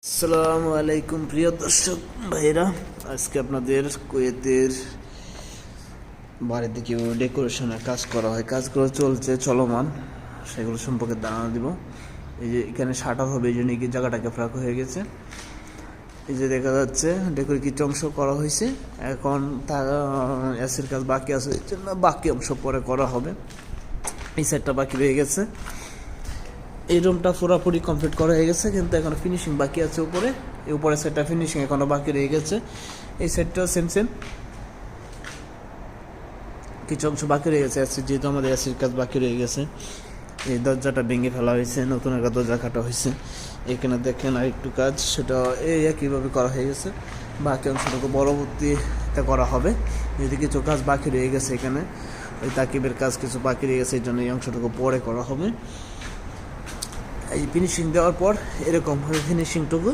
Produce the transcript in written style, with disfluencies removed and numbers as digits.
আসসালামু আলাইকুম প্রিয় দর্শক ভাইরা, আজকে আপনাদের কুয়েতের বাড়িতে কেউ ডেকোরেশনের কাজ করা হয়, কাজগুলো চলছে চলমান, সেগুলো সম্পর্কে ধারণা দিব। এই যে এখানে শাটার হবে, এই জন্য কি জায়গাটাকে ফাঁকা হয়ে গেছে। এই যে দেখা যাচ্ছে ডেকোরের কিছু অংশ করা হয়েছে, এখন তার এসির কাজ বাকি আছে, এই জন্য বাকি অংশ পরে করা হবে। এই সাইডটা বাকি রয়ে গেছে। এই রুমটা পুরোপুরি কমপ্লিট করা হয়ে গেছে, কিন্তু এখনো ফিনিশিং বাকি আছে। উপরে এই উপরের সাইডটা ফিনিশিং এখনো বাকি রয়ে গেছে। এই সাইডটাও সেম কিছু অংশ বাকি রয়ে গেছে, যেহেতু আমাদের এসির কাজ বাকি রয়ে গেছে। এই দরজাটা ভেঙে ফেলা হয়েছে, নতুন একটা দরজা কাটা হয়েছে। এখানে দেখেন আর একটু কাজ, সেটা এই একইভাবে করা হয়ে গেছে। বাকি অংশটুকু পরবর্তীতে করা হবে, যদি কিছু কাজ বাকি রয়ে গেছে। এখানে ওই তাকিবের কাজ কিছু বাকি রয়ে গেছে, এই জন্য এই অংশটুকু পরে করা হবে। এই ফিনিশিং দেওয়ার পর এরকম হবে ফিনিশিংটুকু।